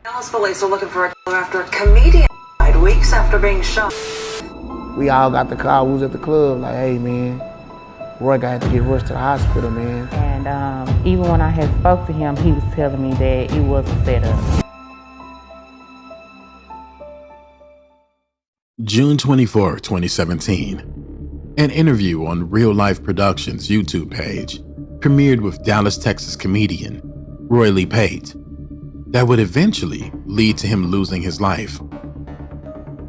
Dallas police are looking for a killer after a comedian died weeks after being shot. We all got the call. We was at the club like, hey man, Roy got to get rushed to the hospital, man. And even when I had spoke to him, he was telling me that it was a setup. June 24, 2017. An interview on Real Life Productions' YouTube page premiered with Dallas, Texas comedian Roy Lee Pate that would eventually lead to him losing his life.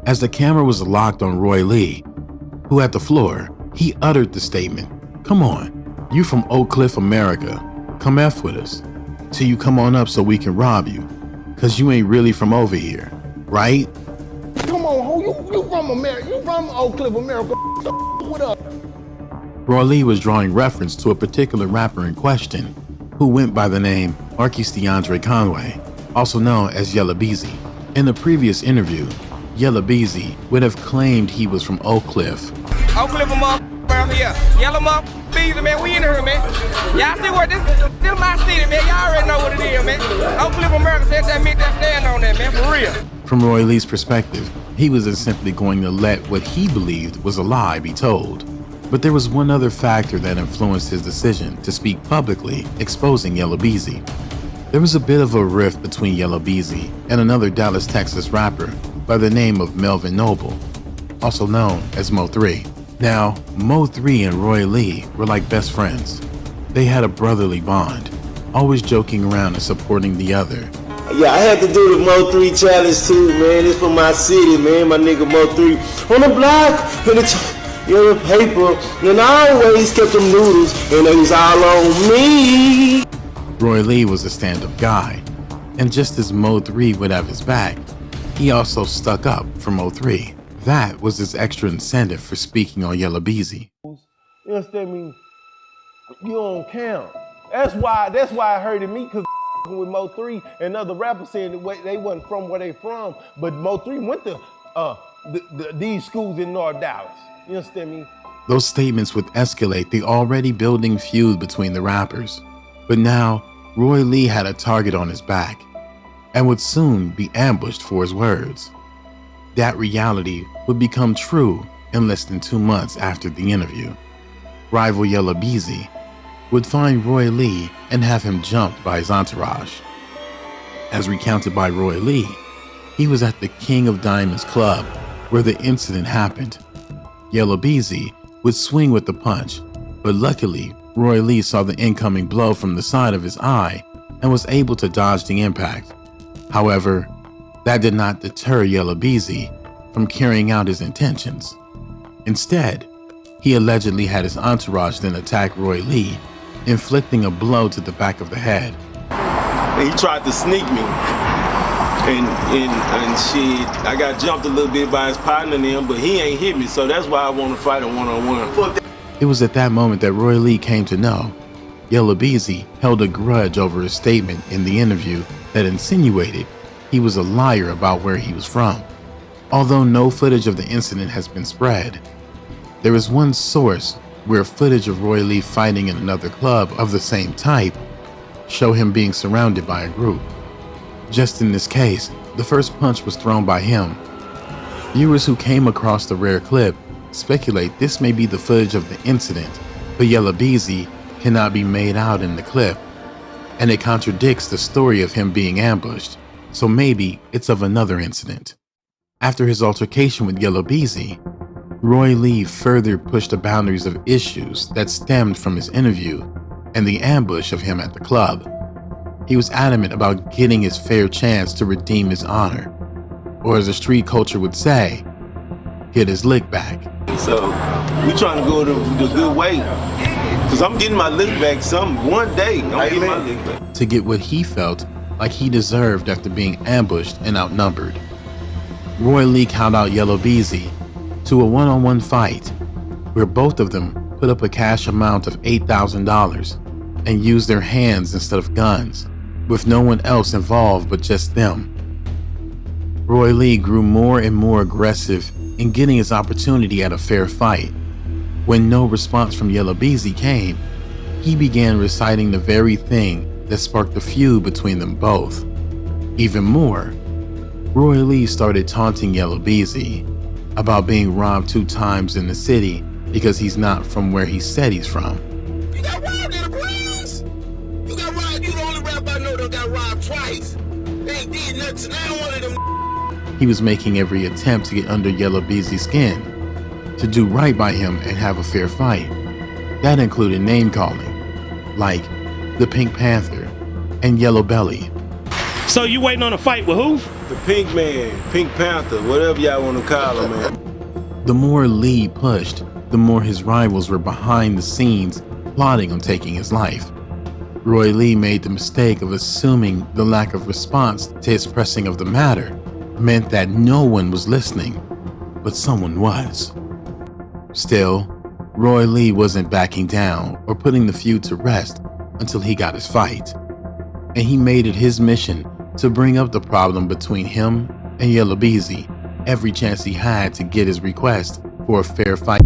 As the camera was locked on Roy Lee, who at the floor, he uttered the statement, "Come on, you from Oak Cliff, America, come F with us, till you come on up so we can rob you, cause you ain't really from over here, right?" Come on, ho, you from America, you from Oak Cliff, America, what up? Roy Lee was drawing reference to a particular rapper in question, who went by the name Marquis DeAndre Conway, also known as Yella Beezy. In the previous interview, Yella Beezy would have claimed he was from Oak Cliff. Oak Cliff, around here. Yella Beezy, man, we in here, man. Y'all see what this is my city, man. Y'all already know what it is, man. Oak Cliff, America, said that meant that stand on that, man, for real. From Roy Lee's perspective, he wasn't simply going to let what he believed was a lie be told. But there was one other factor that influenced his decision to speak publicly, exposing Yella Beezy. There was a bit of a rift between Yella Beezy and another Dallas, Texas rapper by the name of Melvin Noble, also known as MO3. Now, MO3 and Roy Lee were like best friends. They had a brotherly bond, always joking around and supporting the other. Yeah, I had to do the MO3 challenge too, man. It's from my city, man. My nigga MO3 on the block, in the paper, and I always kept them noodles, and they was all on me. Roy Lee was a stand-up guy, and just as MO3 would have his back, he also stuck up for MO3. That was his extra incentive for speaking on Yella Beezy. You understand me? You don't count. That's why it hurted me, because with Mo3 and other rappers saying that they wasn't from where they from, but Mo3 went to these schools in North Dallas. You understand me? Those statements would escalate the already building feud between the rappers. But now, Roy Lee had a target on his back and would soon be ambushed for his words. That reality would become true in less than 2 months after the interview. Rival Yella Beezy would find Roy Lee and have him jumped by his entourage. As recounted by Roy Lee, he was at the King of Diamonds club where the incident happened. Yella Beezy would swing with the punch, but luckily Roy Lee saw the incoming blow from the side of his eye and was able to dodge the impact. However, that did not deter Yella Beezy from carrying out his intentions. Instead, he allegedly had his entourage then attack Roy Lee, inflicting a blow to the back of the head. He tried to sneak me, and shit, I got jumped a little bit by his partner and him, but he ain't hit me, so that's why I want to fight him one-on-one. It was at that moment that Roy Lee came to know Yella Beezy held a grudge over a statement in the interview that insinuated he was a liar about where he was from. Although no footage of the incident has been spread, there is one source where footage of Roy Lee fighting in another club of the same type show him being surrounded by a group. Just in this case, the first punch was thrown by him. Viewers who came across the rare clip speculate this may be the footage of the incident, but Yella Beezy cannot be made out in the clip, and it contradicts the story of him being ambushed, so maybe it's of another incident. After his altercation with Yella Beezy, Roy Lee further pushed the boundaries of issues that stemmed from his interview and the ambush of him at the club. He was adamant about getting his fair chance to redeem his honor, or as the street culture would say, get his lick back. So we trying to go the good way, because I'm getting my lick back one day. I'm getting my lick back. To get what he felt like he deserved after being ambushed and outnumbered. Roy Lee called out Yella Beezy to a one-on-one fight where both of them put up a cash amount of $8,000 and used their hands instead of guns, with no one else involved but just them. Roy Lee grew more and more aggressive in getting his opportunity at a fair fight. When no response from Yella Beezy came, he began reciting the very thing that sparked the feud between them both. Even more, Roy Lee started taunting Yellow Beezy about being robbed 2 times in the city because he's not from where he said he's from. You got robbed in the Bronx? You got robbed, you the only rapper I know that got robbed twice. They ain't did nothing to not one of them. He was making every attempt to get under Yellow Beezy's skin, to do right by him and have a fair fight. That included name calling, like the Pink Panther and Yellow Belly. So you waiting on a fight with who? The Pink Man, Pink Panther, whatever y'all want to call him, man. The more Lee pushed, the more his rivals were behind the scenes plotting on taking his life. Roy Lee made the mistake of assuming the lack of response to his pressing of the matter meant that no one was listening, but someone was. Still, Roy Lee wasn't backing down or putting the feud to rest until he got his fight. And he made it his mission to bring up the problem between him and Yellow Beezy every chance he had to get his request for a fair fight.